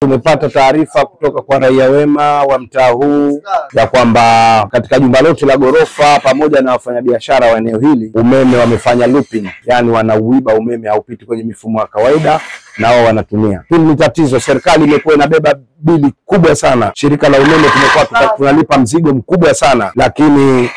Tumepata taarifa kutoka kwa raia wema wa mtaa huu ya kwamba katika jumba lote la ghorofa pamoja na wafanyabiashara wa eneo hili umeme wamefanya looping, yani wanauiba umeme, haupiti kwenye mifumo ya kawaida na wao wanatumia. Hili ni tatizo. Serikali imekuwa inabeba bili kubwa sana. Shirika la umeme tumekuwa tunalipa mzigo mkubwa sana, lakini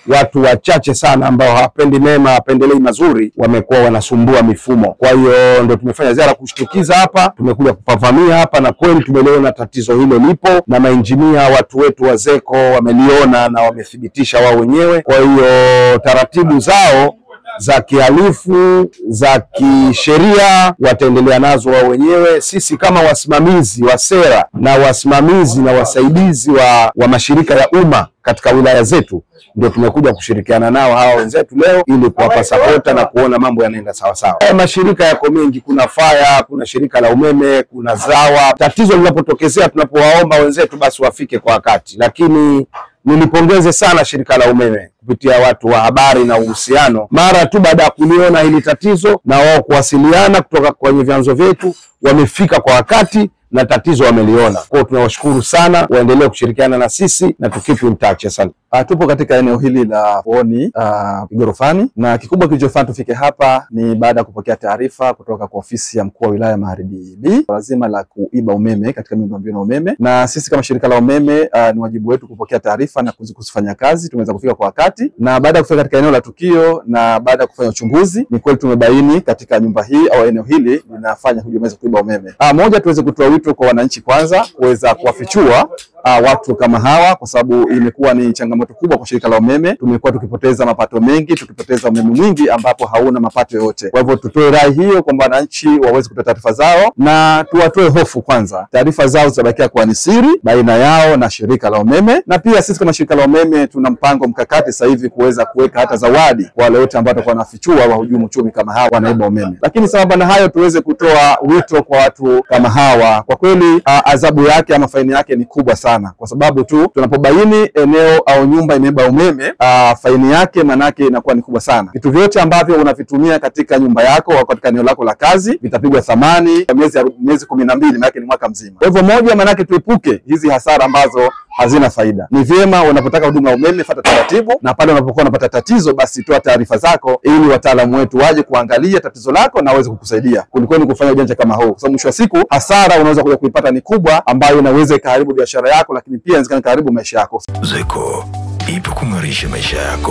watu wachache sana ambao hawapendi mema, hawapendelei mazuri, wamekuwa wanasumbua mifumo. Kwa hiyo ndio tumefanya ziara kushtukiza hapa, tumekuja kupavamia hapa, na kweli tumeliona tatizo hilo lipo, na mainjinia watu wetu wa ZECO wameliona na wamethibitisha wao wenyewe. Kwa hiyo taratibu zao za kihalifu, za kisheria wataendelea nazo wao wenyewe. Sisi kama wasimamizi wa sera na wasimamizi na wasaidizi wa mashirika ya umma katika wilaya zetu ndio tumekuja kushirikiana nao hawa wenzetu leo ili kuwapa sapota na kuona mambo yanaenda sawa sawa. Mashirika yako mengi, kuna faya, kuna shirika la umeme, kuna ZAWA. Tatizo linapotokezea tunapowaomba wenzetu basi wafike kwa wakati, lakini nilipongeze sana shirika la umeme kupitia watu wa habari na uhusiano, mara tu baada ya kuliona hili tatizo na wao kuwasiliana kutoka kwenye vyanzo vyetu, wamefika kwa wakati na tatizo wameliona. Kwa hiyo tunawashukuru sana, waendelee kushirikiana na sisi na tukipu in touch. Asante. Tupo katika eneo hili la Fuoni Ghorofani, na kikubwa kilichofanya tufike hapa ni baada ya kupokea taarifa kutoka kwa ofisi ya mkuu wa wilaya Magharibi B lazima la kuiba umeme katika miundombinu ya umeme, na sisi kama shirika la umeme ni wajibu wetu kupokea taarifa na kuzifanyia kazi. Tumeweza kufika kwa wakati, na baada ya kufika katika eneo la tukio na baada ya kufanya uchunguzi, ni kweli tumebaini katika nyumba hii au eneo hili linafanya hujuma za kuiba umeme. Moja, tuweze kutoa wito kwa wananchi kwanza kuweza kuwafichua watu kama hawa, kwa sababu imekuwa ni changamoto kubwa kwa shirika la umeme. Tumekuwa tukipoteza mapato mengi, tukipoteza umeme mwingi ambapo hauna mapato yoyote. Kwa hivyo tutoe rai hiyo kwamba wananchi waweze kutoa taarifa zao, na tuwatoe hofu kwanza. Taarifa zao zitabakia kuwa ni siri baina yao na shirika la umeme, na pia sisi kama shirika la umeme tuna mpango mkakati sasa hivi kuweza kuweka hata zawadi kwa wale wote ambao watakuwa wanafichua wahujumu uchumi kama hawa wanaiba umeme. Lakini sababu na hayo, tuweze kutoa wito kwa watu kama hawa. Kwa kweli adhabu yake ama faini yake ni kubwa sana, kwa sababu tu tunapobaini eneo au nyumba imeiba umeme, faini yake manake inakuwa ni kubwa sana. Vitu vyote ambavyo unavitumia katika nyumba yako au katika eneo lako la kazi vitapigwa thamani miezi 12, manake ni mwaka mzima. Kwa hivyo moja, manake tuepuke hizi hasara ambazo hazina faida. Ni vyema unapotaka huduma ya umeme fuata taratibu, na pale unapokuwa unapata tatizo basi toa taarifa zako ili wataalamu wetu waje kuangalia tatizo lako na waweze kukusaidia, kuliko ni kufanya ujanja kama huu, kwa sababu mwisho wa siku hasara unaweza kuja kuipata ni kubwa, ambayo inaweza ikaharibu biashara yako, lakini pia inaweza kuharibu maisha yako. ZECO ipo kung'arisha maisha yako.